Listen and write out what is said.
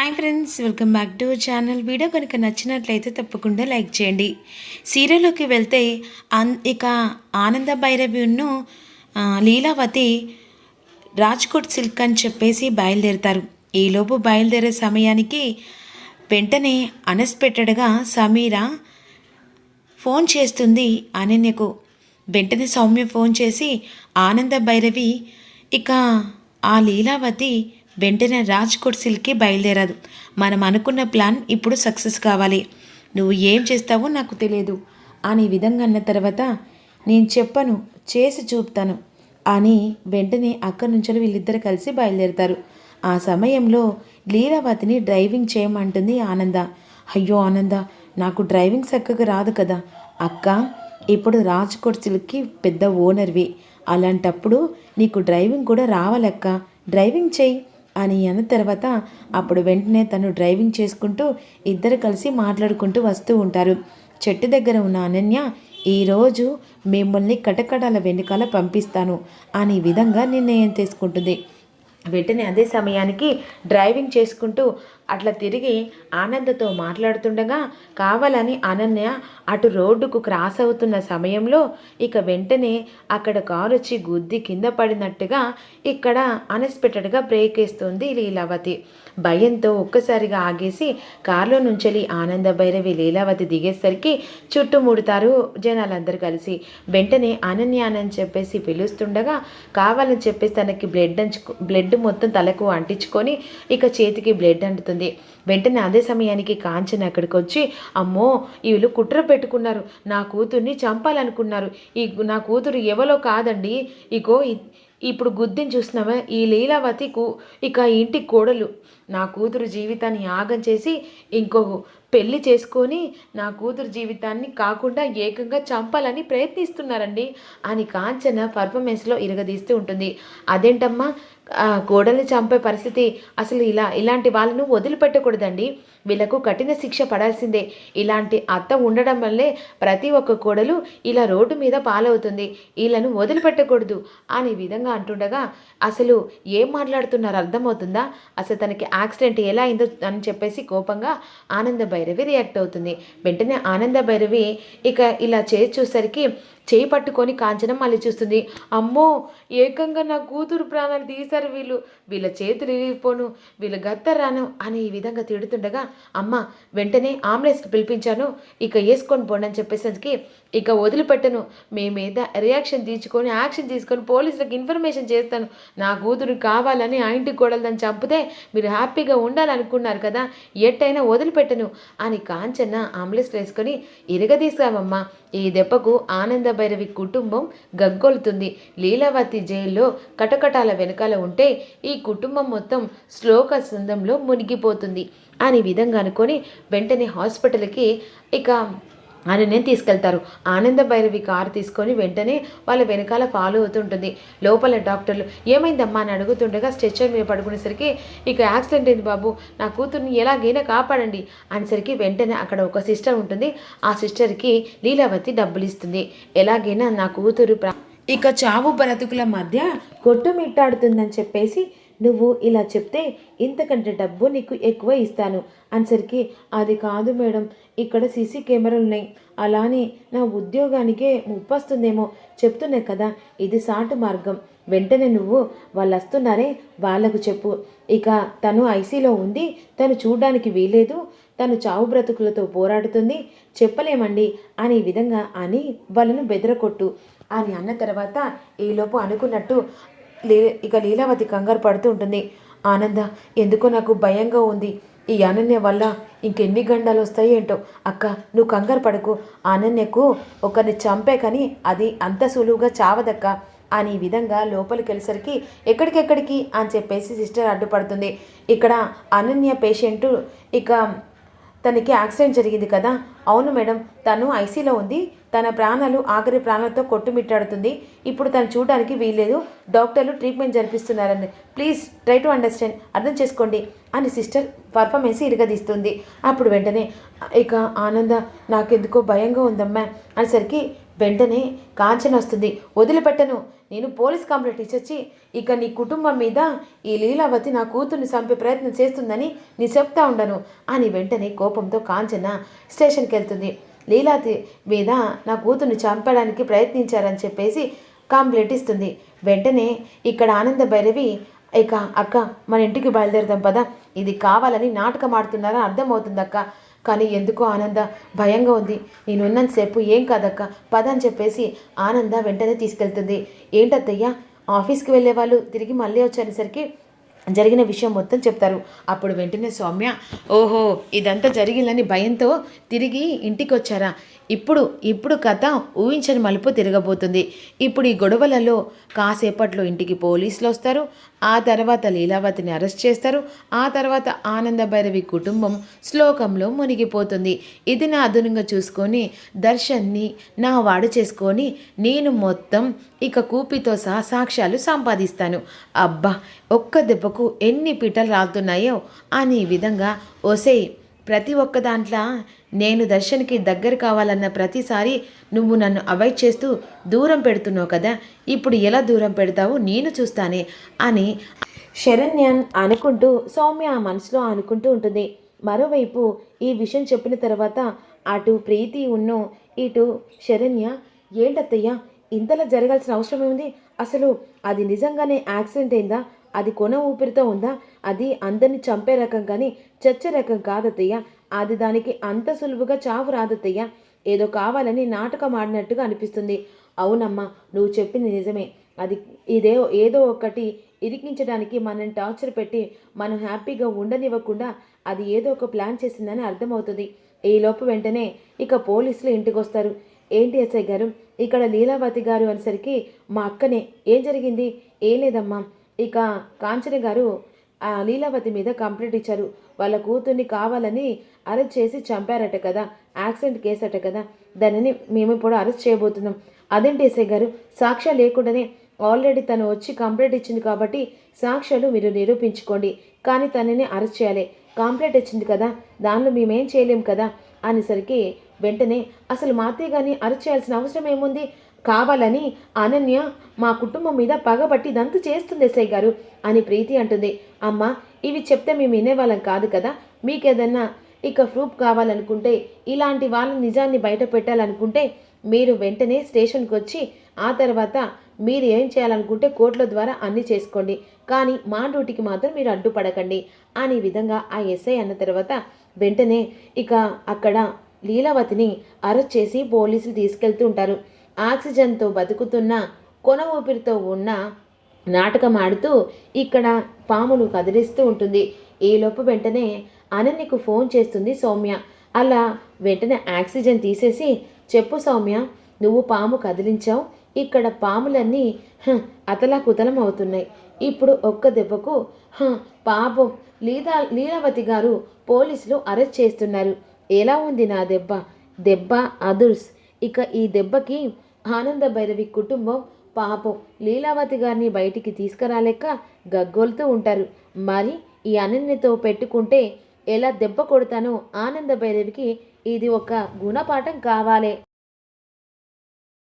Hi friends, welcome back to channel. Video కనుక నచ్చినట్లయితే తప్పకుండా లైక్ చేయండి. సీరియల్లోకి వెళ్తే ఇక ఆనంద భైరవిను లీలావతి రాజ్కోట్ సిల్క్ అని చెప్పేసి బయలుదేరుతారు. ఈలోపు బయలుదేరే సమయానికి వెంటనే అన్ఎక్స్పెక్టెడ్గా సమీర ఫోన్ చేస్తుంది అనన్యకు. వెంటనే సౌమ్య ఫోన్ చేసి ఆనంద భైరవి ఇక ఆ లీలావతి వెంటనే రాజ్కోట్ సిల్క్కి బయలుదేరాదు. మనం అనుకున్న ప్లాన్ ఇప్పుడు సక్సెస్ కావాలి. నువ్వు ఏం చేస్తావో నాకు తెలియదు అని విధంగా అన్న తర్వాత నేను చెప్పను, చేసి చూపుతాను అని వెంటనే అక్కడి నుంచి వీళ్ళిద్దరు కలిసి బయలుదేరుతారు. ఆ సమయంలో లీలావతిని డ్రైవింగ్ చేయమంటుంది ఆనంద. అయ్యో ఆనంద, నాకు డ్రైవింగ్ చక్కగా రాదు కదా. అక్క, ఇప్పుడు రాజ్కోట్ సిల్క్కి పెద్ద ఓనర్వి, అలాంటప్పుడు నీకు డ్రైవింగ్ కూడా రావాలక్క, డ్రైవింగ్ చేయి అని అన్న తర్వాత అప్పుడు వెంటనే తను డ్రైవింగ్ చేసుకుంటూ ఇద్దరు కలిసి మాట్లాడుకుంటూ వస్తూ ఉంటారు. చెట్టు దగ్గర ఉన్న అనన్య, ఈరోజు మిమ్మల్ని కటకటాల వెనుకాల పంపిస్తాను అనే విధంగా నిర్ణయం తీసుకుంటుంది. వెంటనే అదే సమయానికి డ్రైవింగ్ చేసుకుంటూ అట్లా తిరిగి ఆనందతో మాట్లాడుతుండగా కావాలని అనన్య అటు రోడ్డుకు క్రాస్ అవుతున్న సమయంలో ఇక వెంటనే అక్కడ కారు వచ్చి గుద్ది కింద పడినట్టుగా ఇక్కడ అన్ఎక్స్పెక్టెడ్గా బ్రేక్ వేస్తుంది లీలావతి. భయంతో ఒక్కసారిగా ఆగేసి కారులో నుంచి ఆనంద భైరవి లీలావతి దిగేసరికి చుట్టుముడతారు జనాలందరూ కలిసి. వెంటనే అనన్య అని చెప్పేసి పిలుస్తుండగా కావాలని చెప్పేసి తనకి బ్లడ్ మొత్తం తలకు అంటించుకొని ఇక చేతికి బ్లడ్ అంటుతుంది. వెంటనే అదే సమయానికి కాంచన అక్కడికి వచ్చి, అమ్మో వీళ్ళు కుట్ర పెట్టుకున్నారు, నా కూతుర్ని చంపాలనుకున్నారు, నా కూతురు ఎవరో కాదండి, ఇగో ఇప్పుడు గుద్దిని చూసినావా, ఈ లీలావతికు ఇక ఇంటి కోడలు, నా కూతురు జీవితాన్ని యాగం చేసి ఇంకో పెళ్లి చేసుకొని నా కూతురు జీవితాన్ని కాకుండా ఏకంగా చంపాలని ప్రయత్నిస్తున్నారండి అని కాంచన పర్ఫార్మెన్స్లో ఇరగదీస్తూ ఉంటుంది. అదేంటమ్మా, కోడల్ని చంపే పరిస్థితి, అసలు ఇలాంటి వాళ్ళను వదిలిపెట్టకూడదండి, వీళ్ళకు కఠిన శిక్ష పడాల్సిందే, ఇలాంటి అత్త ఉండడం వల్లే ప్రతి ఒక్క కోడలు ఇలా రోడ్డు మీద పాలవుతుంది, వీళ్ళను వదిలిపెట్టకూడదు అనే విధంగా అంటుండగా అసలు ఏం మాట్లాడుతున్నారు అర్థమవుతుందా, అసలు తనకి యాక్సిడెంట్ ఎలా అయిందో అని చెప్పేసి కోపంగా ఆనంద భైరవి రియాక్ట్ అవుతుంది. వెంటనే ఆనంద భైరవి ఇక ఇలా చేసి చూసరికి చేయి పట్టుకొని కాంచనం మళ్ళీ చూస్తుంది. అమ్మో, ఏకంగా నా కూతురు ప్రాణాలు తీశారు వీళ్ళు, వీళ్ళ చేతులు ఇరిగిపోను, వీళ్ళ గత్తరాను అని ఈ విధంగా తిడుతుండగా అమ్మ వెంటనే అంబులెన్స్కి పిలిపించాను, ఇక వేసుకొని పోండి అని చెప్పేసరికి ఇక వదిలిపెట్టను, మీ మీద రియాక్షన్ తీసుకొని యాక్షన్ తీసుకొని పోలీసులకు ఇన్ఫర్మేషన్ చేస్తాను, నా కూతురు కావాలని ఆ ఇంటికి గొడవలని చంపితే మీరు హ్యాపీగా ఉండాలనుకున్నారు కదా, ఎట్టయినా వదిలిపెట్టను అని కాంచన్న అంబులెన్స్లో వేసుకొని ఇరగదీసామమ్మా. ఈ దెబ్బకు ఆనంద భైరవి కుటుంబం గగ్గొలుతుంది. లీలావతి జైల్లో కటకటాల వెనకాల ఉంటే ఈ కుటుంబం మొత్తం శ్లోక సందంలో మునిగిపోతుంది అని విధంగా అనుకొని వెంటనే హాస్పిటల్కి ఇక అనన్యని తీసుకెళ్తారు. ఆనంద భైరవి కారు తీసుకొని వెంటనే వాళ్ళ వెనకాల ఫాలో అవుతుంటుంది. లోపల డాక్టర్లు ఏమైందమ్మా అని అడుగుతుండగా స్ట్రెచ్చర్ మీద పడుకునేసరికి ఇక యాక్సిడెంట్ అయింది బాబు, నా కూతుర్ని ఎలాగైనా కాపాడండి అనేసరికి వెంటనే అక్కడ ఒక సిస్టర్ ఉంటుంది. ఆ సిస్టర్కి లీలావతి డబ్బులు ఇస్తుంది. ఎలాగైనా నా కూతురు ఇక చావు బ్రతుకుల మధ్య కొట్టుమిట్టాడుతుందని చెప్పేసి నువ్వు ఇలా చెప్తే ఇంతకంటే డబ్బు నీకు ఎక్కువ ఇస్తాను అనేసరికి, అది కాదు మేడం, ఇక్కడ సీసీ కెమెరాలు ఉన్నాయి, అలానే నా ఉద్యోగానికే ముప్పొస్తుందేమో చెప్తున్నాయి కదా, ఇది సాటు మార్గం, వెంటనే నువ్వు వాళ్ళు వస్తున్నారే వాళ్ళకు చెప్పు, ఇక తను ఐసీలో ఉంది, తను చూడడానికి వీలేదు, తను చావు బ్రతుకులతో పోరాడుతుంది, చెప్పలేమండి అని విధంగా అని వాళ్ళను బెదరకొట్టు అని అన్న తర్వాత ఈలోపు అనుకున్నట్టు ఇక లీలావతి కంగారు పడుతూ ఉంటుంది. ఆనంద, ఎందుకో నాకు భయంగా ఉంది, ఈ అనన్య వల్ల ఇంకెన్ని గండాలు వస్తాయి ఏంటో. అక్క, నువ్వు కంగారు పడకు, అనన్యకు ఒకరిని చంపే కానీ అది అంత సులువుగా చావదక్క అని విధంగా లోపలికి వెళ్ళేసరికి ఎక్కడికెక్కడికి అని చెప్పేసి సిస్టర్ అడ్డుపడుతుంది. ఇక్కడ అనన్య పేషెంటు ఇక తనకి యాక్సిడెంట్ జరిగింది కదా. అవును మేడం, తను ఐసీలో ఉంది, తన ప్రాణాలు ఆఖరి ప్రాణాలతో కొట్టుమిట్టాడుతుంది, ఇప్పుడు తను చూడడానికి వీల్లేదు, డాక్టర్లు ట్రీట్మెంట్ జరిపిస్తున్నారని, ప్లీజ్ ట్రై టు అండర్స్టాండ్, అర్థం చేసుకోండి అని సిస్టర్ పర్ఫార్మెన్స్ ఇరగదీస్తుంది. అప్పుడు వెంటనే ఇక ఆనంద, నాకెందుకో భయంగా ఉందమ్మా అనేసరికి వెంటనే కాంచన వస్తుంది. వదిలిపెట్టను, నేను పోలీస్ కంప్లైంట్ ఇచ్చొచ్చి ఇక నీ కుటుంబం మీద ఈ లీలావతి నా కూతుర్ని చంపే ప్రయత్నం చేస్తుందని నీ చెప్తా ఉండను అని వెంటనే కోపంతో కాంచన స్టేషన్కి వెళ్తుంది. లీలావతి మీద నా కూతుర్ని చంపడానికి ప్రయత్నించారని చెప్పేసి కంప్లైంట్ ఇస్తుంది. వెంటనే ఇక్కడ ఆనంద భైరవి ఇక అక్క మన ఇంటికి బయలుదేరుదాం పదా, ఇది కావాలని నాటకం ఆడుతున్నారా అర్థమవుతుంది అక్క, కానీ ఎందుకో ఆనంద భయంగా ఉంది, నేనున్నంతసేపు ఏం కాదక్క పద అని చెప్పేసి ఆనంద వెంటనే తీసుకెళ్తుంది. ఏంటత్తయ్యా, ఆఫీస్కి వెళ్ళే వాళ్ళు తిరిగి మళ్ళీ వచ్చేసరికి జరిగిన విషయం మొత్తం చెప్తారు. అప్పుడు వెంటనే సౌమ్య, ఓహో ఇదంతా జరిగిందని భయంతో తిరిగి ఇంటికి వచ్చారా, ఇప్పుడు కథ ఊహించని మలుపు తిరగబోతుంది. ఇప్పుడు ఈ గొడవలలో కాసేపట్లో ఇంటికి పోలీసులు వస్తారు. ఆ తర్వాత లీలావతిని అరెస్ట్ చేస్తారు. ఆ తర్వాత ఆనంద భైరవి కుటుంబం శ్లోకంలో మునిగిపోతుంది. ఇది నా అదునుగా చూసుకొని దర్శన్ని నా వాడు చేసుకొని నేను మొత్తం ఇక కూపితో సహా సాక్ష్యాలు సంపాదిస్తాను. అబ్బా ఒక్క దెబ్బకు ఎన్ని పీటలు రాలుతున్నాయో అని విధంగా ఒసేయ్, ప్రతి ఒక్క దాంట్లో నేను దర్శన్కి దగ్గర కావాలన్న ప్రతిసారి నువ్వు నన్ను అవాయిడ్ చేస్తూ దూరం పెడుతున్నావు కదా, ఇప్పుడు ఎలా దూరం పెడతావు నేను చూస్తానే అని శరణ్యన్ అనుకుంటూ సౌమ్య మనసులో అనుకుంటూ ఉంటుంది. మరోవైపు ఈ విషయం చెప్పిన తర్వాత అటు ప్రీతి ఉన్ను ఇటు శరణ్య, ఏంటత్తయ్యా ఇంతలా జరగాల్సిన అవసరం ఏముంది, అసలు అది నిజంగానే యాక్సిడెంట్ అయిందా, అది కొన ఊపిరితో ఉందా, అది అందరిని చంపే రకం కానీ చచ్చే రకం కాదత్తయ్య, అది దానికి అంత సులువుగా చావు రాదత్తయ్య, ఏదో కావాలని నాటకం ఆడినట్టుగా అనిపిస్తుంది. అవునమ్మా నువ్వు చెప్పింది నిజమే, అది ఏదో ఒకటి ఇరికించడానికి మనల్ని టార్చర్ పెట్టి మనం హ్యాపీగా ఉండనివ్వకుండా అది ఏదో ఒక ప్లాన్ చేసిందని అర్థమవుతుంది. ఈలోపు వెంటనే ఇక పోలీసులు ఇంటికి వస్తారు. ఏంటి ఎస్ఐ గారు, ఇక్కడ లీలావతి గారు అనేసరికి మా అక్కనే, ఏం జరిగింది, ఏం లేదమ్మా, ఇక కాంచన గారు లీలావతి మీద కంప్లైంట్ ఇచ్చారు, వాళ్ళ కూతుర్ని కావాలని అరెస్ట్ చేసి చంపారట కదా, యాక్సిడెంట్ కేసు అట కదా, దానిని మేము ఇప్పుడు అరెస్ట్ చేయబోతున్నాం. అదేంటి ఎస్ఐ గారు, సాక్ష్యాలు లేకుండానే ఆల్రెడీ తను వచ్చి కంప్లైంట్ ఇచ్చింది కాబట్టి సాక్ష్యాలు మీరు నిరూపించుకోండి, కానీ తనని అరెస్ట్ చేయాలి, కంప్లైంట్ ఇచ్చింది కదా దానిలో మేమేం చేయలేం కదా అనేసరికి వెంటనే అసలు మా అత్తయ్య గారిని అరెస్ట్ చేయాల్సిన అవసరం ఏముంది, కావాలని అనన్య మా కుటుంబం మీద పగబట్టి ఇదంతా చేస్తుంది ఎస్ఐ గారు అని ప్రీతి అంటుంది. అమ్మ ఇవి చెప్తే మేము వినేవాళ్ళం కాదు కదా, మీకేదన్నా ఇక ప్రూఫ్ కావాలనుకుంటే ఇలాంటి వాళ్ళ నిజాన్ని బయట పెట్టాలనుకుంటే మీరు వెంటనే స్టేషన్కి వచ్చి ఆ తర్వాత మీరు ఏం చేయాలనుకుంటే కోర్టుల ద్వారా అన్నీ చేసుకోండి, కానీ మా డ్యూటీకి మాత్రం మీరు అడ్డుపడకండి అనే విధంగా ఆ ఎస్ఐ అన్న తర్వాత వెంటనే ఇక అక్కడ లీలావతిని అరెస్ట్ చేసి పోలీసులు తీసుకెళ్తూ ఉంటారు. ఆక్సిజన్తో బతుకుతున్న కొన ఊపిరితో ఉన్న నాటకం ఆడుతూ ఇక్కడ పామును కదిలిస్తూ ఉంటుంది. ఈలోపు వెంటనే అనన్యకు ఫోన్ చేస్తుంది సౌమ్య. అలా వెంటనే ఆక్సిజన్ తీసేసి, చెప్పు సౌమ్య, నువ్వు పాము కదిలించావు, ఇక్కడ పాములన్నీ అతలాకుతలం అవుతున్నాయి, ఇప్పుడు ఒక్క దెబ్బకు పాపం లీలావతి గారు పోలీసులు అరెస్ట్ చేస్తున్నారు, ఎలా ఉంది నా దెబ్బ అదుర్స్, ఇక ఈ దెబ్బకి ఆనంద భైరవి కుటుంబం పాపం లీలావతి గారిని బయటికి తీసుకురాలేక గగ్గోలుతూ ఉంటారు. మరి ఈ అనన్యతో పెట్టుకుంటే ఎలా దెబ్బ కొడతానో ఆనంద భైరవికి ఇది ఒక గుణపాఠం కావాలి.